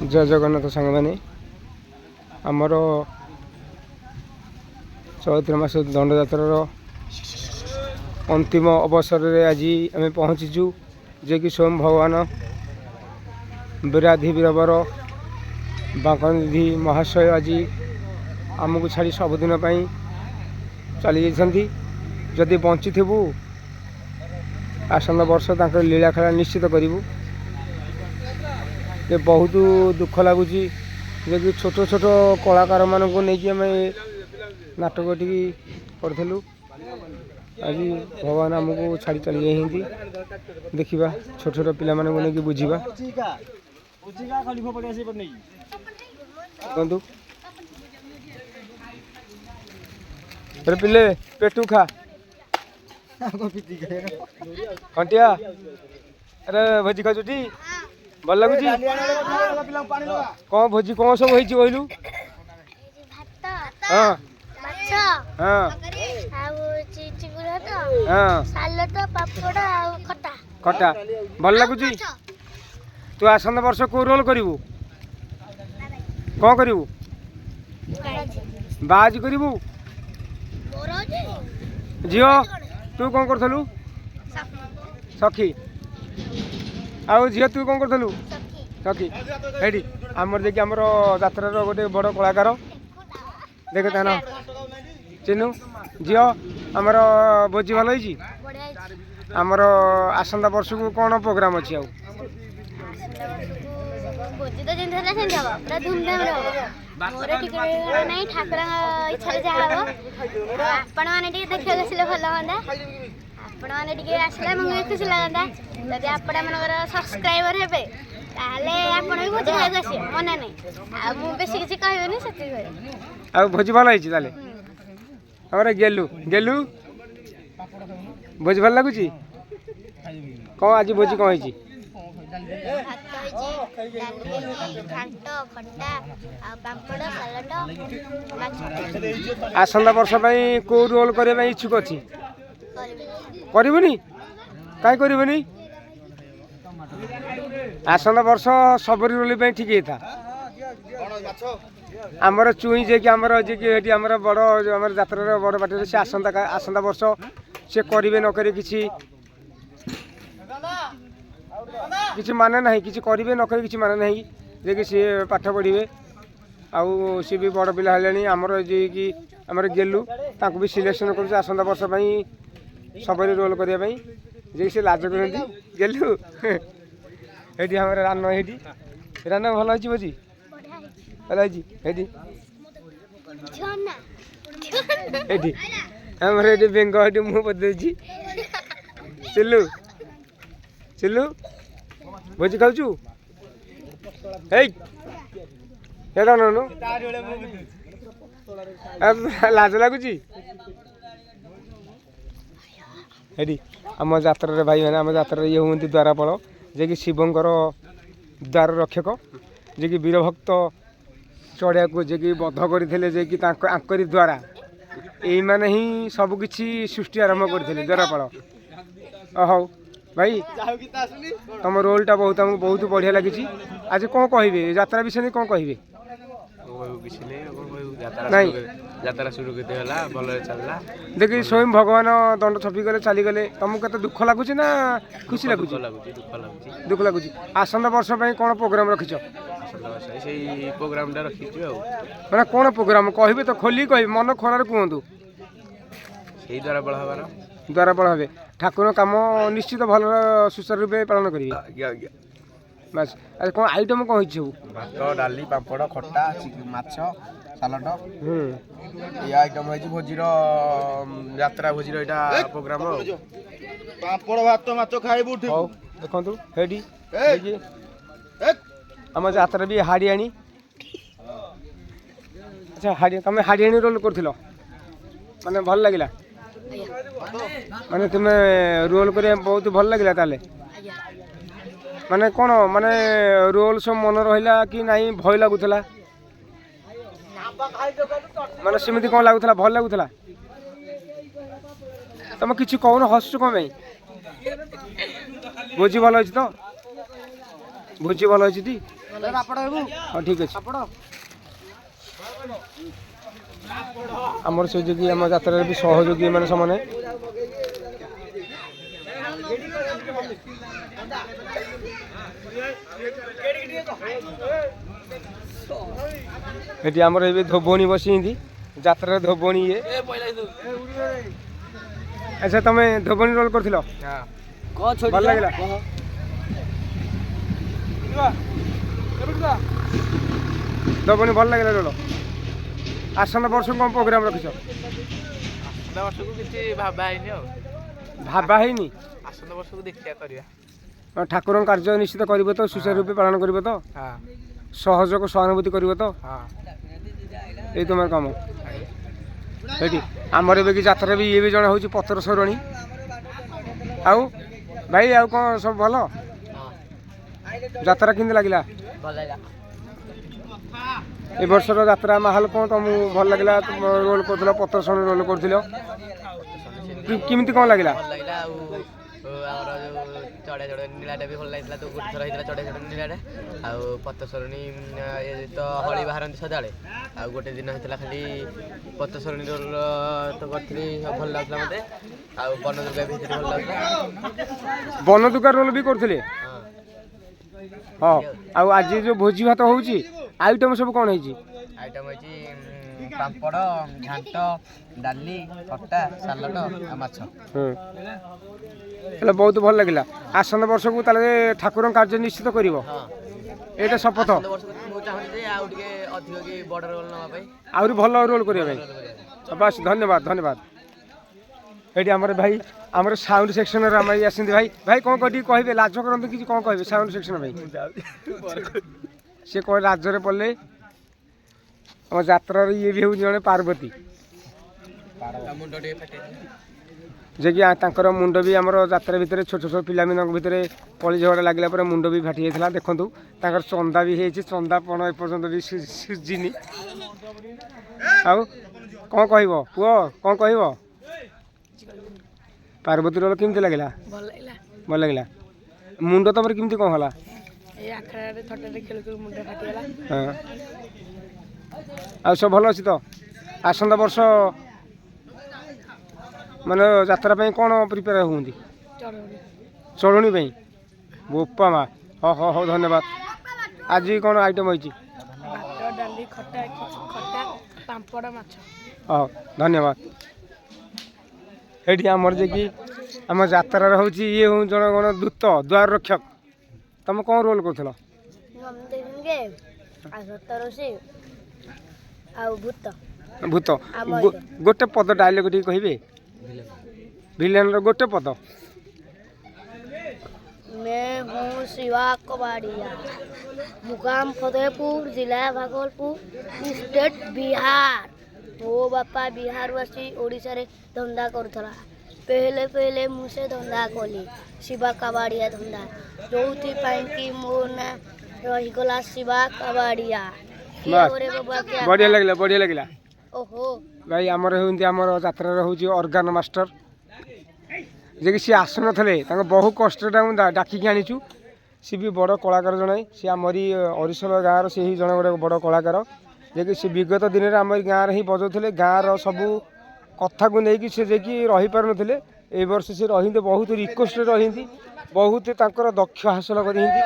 जय जगन्नाथ सांग मैंने आमर चैत्र मास दंडयात्रार अंतिम अवसर में आज आम पहुँचीचु जे कि स्वयं भगवान वीराधि वीरवर बांकनिधि महाशय आज आमको छाड़ी सबुदिन चली जाती जदि बंची थी आसंता वर्ष लीला खेला निश्चित करूँ। ये बहुत दुख लगुच जे छोट छोट कलाकार मान को लेकिन आम नाटक टी करूँ आज भगवान आमको छाड़ी चली जाती देखा छोट छोट पिला मानक नहीं बुझा देखु पिले पेटू खा कंटिया अरे भोजी खाचुटी भल लगुच कौन भोजी कौन सब कहलु हाँ हाँ खटा भल लगुच तू आसंता वर्ष को रोल करू कौन करू बाज करू झील तू कौन करूँ सखी आउ झील तू कौन करूँ सखी हेटी आमर देखिए आमर यात्रार गोटे बड़ कलाकार देख ता ना चिन्हू झील आमर भोजी भल होई आमर आसंता वर्ष को कौन प्रोग्राम अच्छी आउ भोजी तो जिंदा है सेंधा पूरा धूमधाम रे मोर टिकट नहीं ठाकुर इच्छा जा हम आपण माने टिके देखियो गसिले भल होंदा आपण माने टिके आसले मग खुशी लागंदा जदि आपण मनकर सब्सक्राइबर हेबे ताले आपण भी भोजी खाइ गसी मने नहीं आ मु बेसी किछि कहबेनी सती होय आ भोजी भल होई ताले हमरे गेलु गेलु भोजी भल लागुची कौन आज भोजी कौन होई आसंता वर्ष को रोल करने इच्छुक अच्छी करनी कहीं करनी आसंता वर्ष सबरी रोल ठीक था आमर चुई जे कि आमर जे कि आमर बड़ आमर यात्रार बड़ बाटे से आसंता वर्ष से करेंगे न करे किसी माने ना कि करेंगे न करेंगे किसी माने ना जे कि सी पाठ पढ़े आउ सी भी बड़ पिला आमर जे कि आमर गेलु तांको भी सिलेक्शन कर आसंता वर्ष सबरी रोल करने जे सी लाज करती गेलु ये आम रान ये रान भल हो भोजी भल होती आमर ये बेंग ये मुँह बदल चिल्लू चिल्लू भोजी खाऊ ननु लाज लगुच आम यात्रा भाई मैंने आम यात्रा ये हूँ द्वारापाल जे कि शिवंकर द्वार रक्षक जे कि वीरभक्त चढ़िया को जे कि बध करते जे कि आंकरी द्वारा यही मैंने ही सबकि सृष्टि आरंभ करते द्वारापाल हौ भाई तुम रोलटा बहुत आमको बहुत बढ़िया लगी आज कौन कहे यात्रा विषय कौन कहे देखिए स्वयं भगवान दंड छपी गले चली गले तुमको केते दुख लगुच ना खुशी लगुच दुख लगुच आसंता वर्ष कौन प्रोग्राम रखिछ मैंने कौन प्रोग्राम कहे तो खोली कह मन खोलार कहतु द्वारापाल हे ठाकुर काम निश्चित भल सुचारू रूपे पालन करेंगे बस आज कौन आइटम कौन हो भात डाली पापड़ खट्टा माछ सालाड ये आइटम है भोजीर यात्रा भोजीर यहाँ प्रोग्राम पापड़ भात माछ खाइबू देखु हेडी आम यात्रा भी हाड़ियाणी अच्छा हाड़ी तुम हाड़ियाणी रोल कर माने भल लगिला माने तुम्हें रोल कर बहुत भल लगिला ताले माने कौन माने रोल सब मन रहा कि नहीं भय लगुला माने सेमती कौन लगुला भल लगुला तुम किसी कौन हसु कौन भोजी भल अच्छी तो भोजी भल अच्छी ହଁ ଠିକ୍ ଅଛି। ଆମର ସେ ଯୋଗୀ ଆମ ଯାତ୍ରାରେ ବି ସହଯୋଗୀ ଏମାନେ ସେମାନେ ଏଠି ଆମର ଏବେ ଧୋବଣୀ ବସିଛନ୍ତି ଯାତ୍ରାରେ ଧୋବଣୀ ଇଏ। ଆଚ୍ଛା ତମେ ଧୋବଣୀ ରୋଲ୍ କରିଥିଲ ଭଲ ଲାଗିଲା? ଧୋବଣୀ ଭଲ ଲାଗିଲା ରୋଲ୍। ଆସନ୍ତା ବର୍ଷକୁ କ'ଣ ପ୍ରୋଗ୍ରାମ ରଖିଛ? ଆସନ୍ତା ବର୍ଷକୁ କିଛି ଭାବା ହେଇନି ଆଉ। ଭାବା ହେଇନି? ଆସନ୍ତା ବର୍ଷକୁ ଦେଖିବା କରିବା। ଠାକୁରଙ୍କ କାର୍ଯ୍ୟ ନିଶ୍ଚିତ କରିବ ତ? ସୁଚାରୁ ରୂପେ ପାଳନ କରିବ ତ? ସହଯୋଗ ସହାନୁଭୂତି କରିବ ତ? ଏଇ ତୁମର କାମ। ସେଇଠି ଆମର ଏବେ କି ଯାତ୍ରା ବି ଇଏ ବି ଜଣେ ହେଉଛି ପଥର ସରଣୀ। ଆଉ ଭାଇ ଆଉ କ'ଣ ସବୁ ଭଲ? ଯାତ୍ରା କେମିତି ଲାଗିଲା? ଭଲ ଲାଗିଲା। ଏ ବର୍ଷର ଯାତ୍ରା ମାହୋଲ କ'ଣ ତମକୁ ଭଲ ଲାଗିଲା? ତୁମ ରୋଲ୍ କରୁଥିଲ ପଥର ସରଣୀ ରୋଲ୍ କରୁଥିଲ, କେମିତି କ'ଣ ଲାଗିଲା? ଭଲ ଲାଗିଲା। ଆଉ ଆମର ଯୋଉ ଚଢ଼ିଆ ଚଢ଼ ନୀଳାଟା ବି ଭଲ ଲାଗିଥିଲା। ତ ଗୋଟେ ଥର ହେଇଥିଲା ଚଢ଼ିଆ ଚଢ଼ ନୀଳାଟା। ଆଉ ପଥସରଣୀ ତ ହଳି ବାହାରନ୍ତି ସଦାବେଳେ। ଆଉ ଗୋଟେ ଦିନ ହେଇଥିଲା ଖାଲି ପଥସରଣୀ ରୋଲ୍ ତ କରିଥିଲି, ଭଲ ଲାଗୁଥିଲା ମୋତେ। ଆଉ ବନଦୁର୍ଗା ବି ହେଇଥିଲା, ଭଲ ଲାଗୁଥିଲା। ବନଦୁର୍ଗା ରୋଲ୍ ବି କରୁଥିଲେ? ହଁ। ଆଉ ଆଜି ଯେଉଁ ଭୋଜି ଭାତ ହେଉଛି ଆଇଟମ୍ ସବୁ କ'ଣ ହେଇଛି? ଆଇଟମ୍ ହେଇଛି ପାମ୍ପଡ଼, ଘାଣ୍ଟ, ଡାଲି, ଖଟା, ସାଲଡ଼ ଆଉ ମାଛ। ହେଲେ ବହୁତ ଭଲ ଲାଗିଲା। ଆସନ୍ତା ବର୍ଷକୁ ତାହେଲେ ଠାକୁରଙ୍କ କାର୍ଯ୍ୟ ନିଶ୍ଚିତ କରିବ, ଏଇଟା ଶପଥ? ମୁଁ ଚାହୁଁଛି ଯେ ଆଉ ଟିକେ ଅଧିକ କି ବଡ଼ ରୋଲ୍ ନେବା ପାଇଁ, ଆହୁରି ଭଲ ରୋଲ୍ କରିବା ପାଇଁ। ବାସ୍ ଧନ୍ୟବାଦ ଧନ୍ୟବାଦ। ଏଇଠି ଆମର ଭାଇ ଆମର ସାଉଣ୍ଡ ସେକ୍ସନରେ ଆମେ ଆସନ୍ତି ଭାଇ। ଭାଇ କ'ଣ ଟିକେ କହିବେ? ଲାଜ କରନ୍ତୁ କିଛି, କ'ଣ କହିବେ ସାଉଣ୍ଡ ସେକ୍ସନ ପାଇଁ? ସେ କହ ଲାଜରେ ପଡ଼ିଲେ ଆମ ଯାତ୍ରାରେ ଇଏ ବି ହେଉଛି ଜଣେ ପାର୍ବତୀ, ମୁଣ୍ଡ ଟିକେ ଫାଟେ। ଯେ କି ତାଙ୍କର ମୁଣ୍ଡ ବି ଆମର ଯାତ୍ରା ଭିତରେ ଛୋଟ ଛୋଟ ପିଲାମାନଙ୍କ ଭିତରେ କଳି ଝଗଡ଼ା ଲାଗିଲା ପରେ ମୁଣ୍ଡ ବି ଫାଟି ଯାଇଥିଲା। ଦେଖନ୍ତୁ ତାଙ୍କର ଚନ୍ଦା ବି ହେଇଛି, ଚନ୍ଦା ପଣ ଏପର୍ଯ୍ୟନ୍ତ ବି ସୁଜିନି। ଆଉ କ'ଣ କହିବ ପୁଅ, କ'ଣ କହିବ? ପାର୍ବତୀ ରୋଲ୍ କେମିତି ଲାଗିଲା? ଭଲ ଲାଗିଲା। ଭଲ ଲାଗିଲା। ମୁଣ୍ଡ ତମର କେମିତି କ'ଣ ହେଲା? ଏଇ ଆଖଡ଼ାରେ ଥଟାରେ ଖେଳୁ ଖେଳୁ ମୁଣ୍ଡ ଫାଟିଗଲା। ହଁ। ଆଉ ସବୁ ଭଲ ଅଛି ତ? ଆସନ୍ତା ବର୍ଷ ମାନେ ଯାତ୍ରା ପାଇଁ କ'ଣ ପ୍ରିପେୟାର ହୁଅନ୍ତି? ଚଳଣି ପାଇଁ? ବୋପା ମା। ହଉ ହଉ ହଉ ଧନ୍ୟବାଦ। ଆଜି କ'ଣ ଆଇଟମ୍ ହେଇଛି? ଭାତ, ଡାଲି, ଖଟା, ପାମ୍ପଡ଼, ମାଛ। ହଉ ଧନ୍ୟବାଦ। ଏଇଠି ଆମର ଯେ କି ଆମ ଯାତ୍ରାରେ ହେଉଛି ଇଏ ଜଣେ କ'ଣ ଦୂତ, ଦ୍ୱାର ରକ୍ଷକ। ତମେ କ'ଣ ରୋଲ୍ କରୁଥିଲ? ଭୂତ। ଗୋଟେ ପଦ ଡାଇଲଗ ଟିକେ କହିବେ? ଭିଲେନର ଗୋଟେ ପଦ। मैं हूँ शिवा कबाड़िया, मुकाम फतेहपुर, जिला भागलपुर, स्टेट बिहार। ମୋ ବାପା ବିହାରରୁ ଆସି ଓଡ଼ିଶାରେ ଧନ୍ଦା କରୁଥିଲା। ପେହେଲେ ପେହେଲେ ମୁଁ ସେ ଧନ୍ଦା କଲି, ଶିବା କାବାଡ଼ିଆ ଧନ୍ଦା, ଯୋଉଥିପାଇଁ କି ମୋ ନାଁ ରହିଗଲା ଶିବା କାବାଡ଼ିଆ। ବଢ଼ିଆ ଲାଗିଲା ବଢ଼ିଆ ଲାଗିଲା। ଓହୋ ଭାଇ ଆମର ହେଉଛନ୍ତି ଆମର ଯାତ୍ରାରେ ହେଉଛି ଅର୍ଗାନ ମାଷ୍ଟର, ଯେ କି ସିଏ ଆସୁନଥିଲେ, ତାଙ୍କ ବହୁ କଷ୍ଟରେ ମୁଁ ଡାକିକି ଆଣିଛୁ। ସିଏ ବି ବଡ଼ କଳାକାର ଜଣେ, ସିଏ ଆମରି ଅରିସଲ ଗାଁର ସେ ହିଁ ଜଣେ ଗୋଟେ ବଡ଼ କଳାକାର, ଯେ କି ସେ ବିଗତ ଦିନରେ ଆମରି ଗାଁରେ ହିଁ ବଜାଉଥିଲେ। ଗାଁର ସବୁ କଥାକୁ ନେଇକି ସେ ଯାଇକି ରହିପାରୁନଥିଲେ, ଏଇ ବର୍ଷ ସେ ରହନ୍ତି, ବହୁତ ରିକ୍ୱେଷ୍ଟରେ ରହନ୍ତି, ବହୁତ ତାଙ୍କର ଦକ୍ଷ ହାସଲ କରିଛନ୍ତି,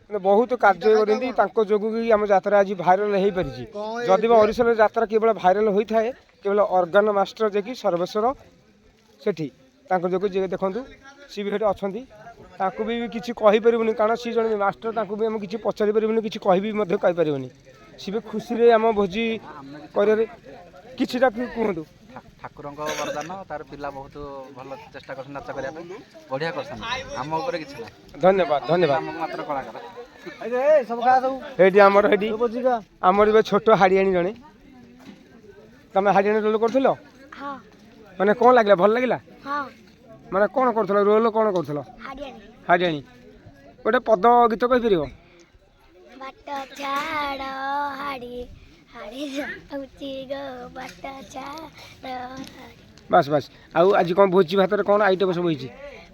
ବହୁତ କାର୍ଯ୍ୟ କରିଛନ୍ତି। ତାଙ୍କ ଯୋଗୁଁ ବି ଆମ ଯାତ୍ରା ଆଜି ଭାଇରାଲ ହେଇପାରିଛି। ଯଦି ବା ଅରିସଲ ଯାତ୍ରା କେବଳ ଭାଇରାଲ ହୋଇଥାଏ କେବଳ ଅର୍ଗାନ ମାଷ୍ଟର ଯେ କି ସର୍ବେଶ୍ୱର ସେଠି, ତାଙ୍କ ଯୋଗୁଁ ଯିଏ ଦେଖନ୍ତୁ ସିଏ ବି ସେଠି ଅଛନ୍ତି। ତାଙ୍କୁ ବି କିଛି କହିପାରିବୁନି, କାରଣ ସିଏ ଜଣେ ମାଷ୍ଟର, ତାଙ୍କୁ ବି ଆମେ କିଛି ପଚାରି ପାରିବୁନି, କିଛି କହିବି ମଧ୍ୟ କହିପାରିବନି। ସିଏ ବି ଖୁସିରେ ଆମ ଭୋଜି କରିବାରେ କିଛିଟା କୁହନ୍ତୁ। ଠାକୁରଙ୍କ ବରଦାନ, ତାର ପିଲା ବହୁତ ଭଲ ଚେଷ୍ଟା କରୁଛନ୍ତି ନାଚ କରିବା ପାଇଁ, ବଢ଼ିଆ କରୁଛନ୍ତି। ଆମ ଉପରେ କିଛି ନାହିଁ। ଧନ୍ୟବାଦ ଧନ୍ୟବାଦ। ମାତ୍ର କଳାକାର। ଏଇଠି ଆମର ଏଇଠି ଆମର ଏବେ ଛୋଟ ହାଡ଼ିଆଣୀ ଜଣେ। ତମେ ହାଡ଼ିଆଣୀ ରୋଲ୍ କରୁଥିଲ? ହଁ ମାନେ କ'ଣ ଲାଗିଲା? ଭଲ ଲାଗିଲା? ହଁ ମାନେ କ'ଣ କରୁଥିଲ ରୋଲ୍, କ'ଣ କରୁଥିଲ? ହାଡ଼ିଆଣୀ। ଗୋଟେ ପଦ ଗୀତ କହିପାରିବ? ବାଟ ଛାଡ଼ ହାଡ଼ି ହାଡ଼ି ଯାଉଛି ଗୋ ବାଟ ଛାଡ଼। ବାସ୍ ବାସ୍। ଆଉ ଆଜି କ'ଣ ଭୋଜି ଭାତରେ କ'ଣ ଆଇଟମ୍ ସବୁ ହେଇଛି?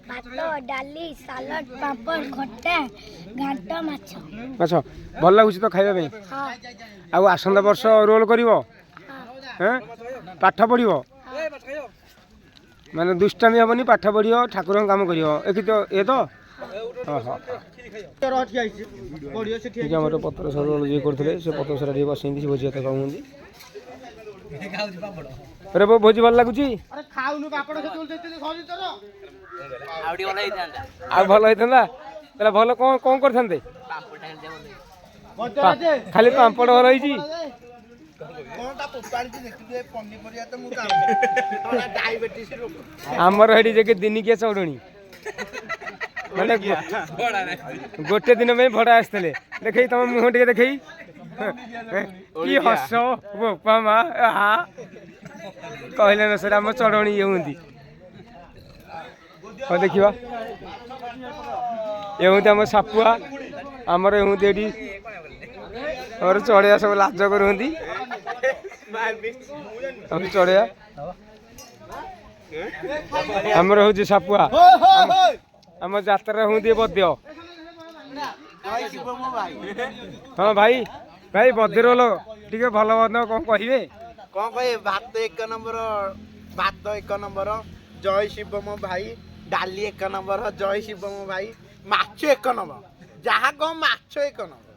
ଭାତ ଡାଲି ସାଲାଡ ପାମ୍ପଡ଼ ଖଟା ଘାଣ୍ଟ ମାଛ ମାଛ ଭଲ ଲାଗୁଛି ତ ଖାଇବା ପାଇଁ? ହଁ ଆଉ ଆସନ୍ତା ବର୍ଷ ରୋଲ୍ କରିବ? ହଁ ପାଠ ପଢ଼ିବ? ମାନେ ଦୁଷ୍ଟାମି ହେବନି, ପାଠ ପଢ଼ିବ, ଠାକୁରଙ୍କ କାମ କରିବ, ଏ ତ ଆମର ପତ୍ର ସର ଇଏ କରୁଥିଲେ, ସେ ପତ୍ର ସର ଟିକେ ବସେଇନ୍ତି, ସେ ଭୋଜି ଭାତ ଖାଉଛନ୍ତି। ଆରେ ବୋଉ ଭୋଜି ଭଲ ଲାଗୁଛି? ଆଉ ଭଲ ହେଇଥାନ୍ତା ତାହେଲେ ଭଲ କ'ଣ କରିଥାନ୍ତେ? ଖାଲି ପାମ୍ପଡ଼ ଭଲ ହେଇଛି? ଆମର ଏଠି ଯେ ଦିନିକିଆ ଚଉଡ଼ଣି ମାନେ ଗୋଟେ ଦିନ ପାଇଁ ଭଡ଼ା ଆସିଥିଲେ। ଦେଖେଇ ତମ ମୁହଁ ଟିକେ ଦେଖେଇ କି ହସ ବୋପା ମା କହିଲେ ନା ସାର୍ ଆମ ଚଢ଼ଣି ଇଏ ହୁଅନ୍ତି। ହଉ ଦେଖିବା ଏ ହୁଅନ୍ତି ଆମ ସାପୁଆ, ଆମର ଏ ହୁଅନ୍ତି ଏଠି ଆମର ଚଢ଼େଇବା ସବୁ ଲାଜ କରୁଛନ୍ତି। ଚଢ଼େଇବା ଆମର ହଉଛି ସାପୁଆ, ଆମ ଯାତ୍ରା ହୁଅନ୍ତି ବଦ୍ୟ। ହଁ ଭାଇ ଭାଇ ବଦ୍ୟ ରୋଲ ଟିକେ ଭଲ ବଦ୍ୟ କ'ଣ କହିବେ? କ'ଣ କହିବେ? ଭାତ ଏକ ନମ୍ବର, ଜୟ ଶିବ ମୋ ଭାଇ। ଡାଲି ଏକ ନମ୍ବର, ଜୟ ଶିବ ମୋ ଭାଇ। ମାଛ ଏକ ନମ୍ବର, ଯାହା କହ ମାଛ ଏକ ନମ୍ବର।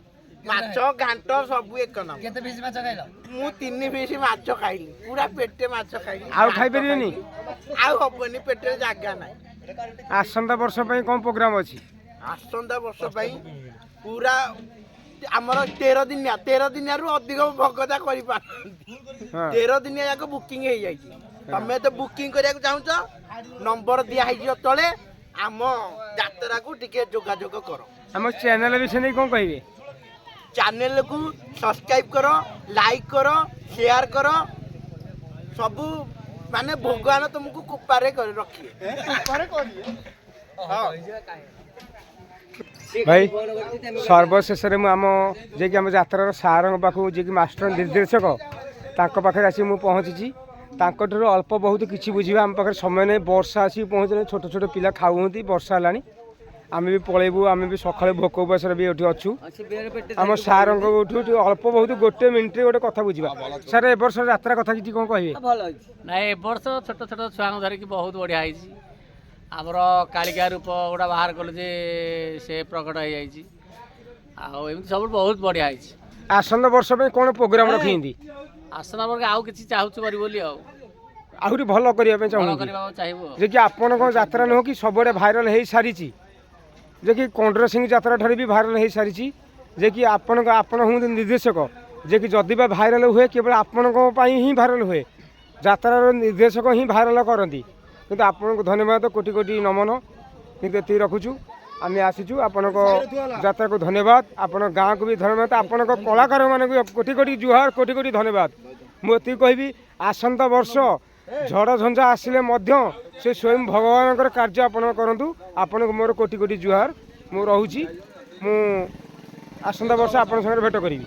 ମାଛ ଘାଣ୍ଟ ସବୁ ଏକ ନମ୍ବର। କେତେ ପିସ୍ ମାଛ ଖାଇଲ? ମୁଁ 3 ପିସ୍ ମାଛ ଖାଇଲି, ପୁରା ପେଟେ ମାଛ ଖାଇଲି। ଆଉ ଖାଇପାରିବେନି? ଆଉ ହବନି, ପେଟରେ ଜାଗା ନାହିଁ। ଆସନ୍ତା ବର୍ଷ ପାଇଁ କ'ଣ ପ୍ରୋଗ୍ରାମ ଅଛି? ଆସନ୍ତା ବର୍ଷ ପାଇଁ ପୁରା ଆମର 13 ଦିନିଆରୁ ଅଧିକ ଭଗତା କରିପାରୁନାହାନ୍ତି। 13 ଦିନିଆ ଯାକ ବୁକିଂ ହେଇଯାଇଛି। ତମେ ତ ବୁକିଂ କରିବାକୁ ଚାହୁଁଛ, ନମ୍ବର ଦିଆ ହେଇଯିବ ତଳେ। ଆମ ଯାତ୍ରାକୁ ଟିକେ ଯୋଗାଯୋଗ କର। ଆମ ଚ୍ୟାନେଲ ବିଷୟ ନେଇ କ'ଣ କହିବେ? ଚ୍ୟାନେଲକୁ ସବସ୍କ୍ରାଇବ କର, ଲାଇକ୍ କର, ସେୟାର କର। ସବୁ ମାନେ ଭଗବାନ ତୁମକୁ କୃପାରେ କରି ରଖିବେ। ଭାଇ ସର୍ବଶେଷରେ ମୁଁ ଆମ ଯିଏକି ଆମ ଯାତ୍ରାର ସାରଙ୍କ ପାଖକୁ ଯିଏକି ମାଷ୍ଟର ନିର୍ଦ୍ଦେଶକ ତାଙ୍କ ପାଖରେ ଆସି ମୁଁ ପହଞ୍ଚିଛି। ତାଙ୍କଠାରୁ ଅଳ୍ପ ବହୁତ କିଛି ବୁଝିବା। ଆମ ପାଖରେ ସମୟ ନାହିଁ, ବର୍ଷା ଆସିକି ପହଞ୍ଚିଲେ, ଛୋଟ ଛୋଟ ପିଲା ଖାଉଛନ୍ତି, ବର୍ଷା ହେଲାଣି, ଆମେ ବି ପଳେଇବୁ। ଆମେ ବି ସକାଳେ ଭୋକ ଉପାସରେ ବି ଏଠି ଅଛୁ। ଆମ ସାରଙ୍କଠୁ ଅଳ୍ପ ବହୁତ ଗୋଟେ ମିନିଟ୍ରେ ଗୋଟେ କଥା ବୁଝିବା। ସାର୍ ଏ ବର୍ଷ ଯାତ୍ରା କଥା କିଛି କ'ଣ କହିବେ? ନାଇଁ ଏ ବର୍ଷ ଛୋଟ ଛୋଟ ଛୁଆଙ୍କୁ ଧରିକି ବହୁତ ବଢ଼ିଆ ହେଇଛି। ଆମର କାଳିକା ରୂପ ଗୁଡ଼ା ବାହାର କଲେ ଯେ ସେ ପ୍ରକଟ ହେଇଯାଇଛି। ଆଉ ଏମିତି ସବୁ ବହୁତ ବଢ଼ିଆ ହେଇଛି। ଆସନ୍ତା ବର୍ଷ ପାଇଁ କ'ଣ ପ୍ରୋଗ୍ରାମ ରଖିଛନ୍ତି? ଆସନ୍ତା ବର୍ଷ ଆଉ କିଛି ଚାହୁଁଛୁ କରି ବୋଲି ଆହୁରି ଭଲ କରିବା ପାଇଁ ଭଲ ଚାହୁଁଛନ୍ତି କରିବାକୁ ଚାହିଁବୁ। ଯେ କି ଆପଣଙ୍କ ଯାତ୍ରା ନୁହଁ କି ସବୁଆଡ଼େ ଭାଇରାଲ ହେଇସାରିଛି, ଯେ କି କଣ୍ଡର ସିଂ ଯାତ୍ରା ଠାରେ ବି ଭାଇରାଲ ହେଇସାରିଛି। ଯେ କି ଆପଣ ହୁଅନ୍ତି ନିର୍ଦ୍ଦେଶକ, ଯେ କି ଯଦି ବା ଭାଇରାଲ ହୁଏ କେବଳ ଆପଣଙ୍କ ପାଇଁ ହିଁ ଭାଇରାଲ ହୁଏ। ଯାତ୍ରାର ନିର୍ଦ୍ଦେଶକ ହିଁ ଭାଇରାଲ କରନ୍ତି। କିନ୍ତୁ ଆପଣଙ୍କୁ ଧନ୍ୟବାଦ, କୋଟି କୋଟି ନମନ। କିନ୍ତୁ ଏତିକି ରଖୁଛୁ, ଆମେ ଆସିଛୁ। ଆପଣଙ୍କ ଯାତ୍ରାକୁ ଧନ୍ୟବାଦ, ଆପଣ ଗାଁକୁ ବି ଧନ୍ୟବାଦ, ଆପଣଙ୍କ କଳାକାରମାନଙ୍କୁ କୋଟି କୋଟି ଜୁହାର, କୋଟି କୋଟି ଧନ୍ୟବାଦ। ମୁଁ ଏତିକି କହିବି, ଆସନ୍ତା ବର୍ଷ ଝଡ଼ ଝଞ୍ଜା ଆସିଲେ ମଧ୍ୟ ସେ ସ୍ୱୟଂ ଭଗବାନଙ୍କର କାର୍ଯ୍ୟ ଆପଣ କରନ୍ତୁ। ଆପଣଙ୍କୁ ମୋର କୋଟି କୋଟି ଜୁହାର। ମୁଁ ରହୁଛି, ମୁଁ ଆସନ୍ତା ବର୍ଷ ଆପଣଙ୍କ ସାଙ୍ଗରେ ଭେଟ କରିବି।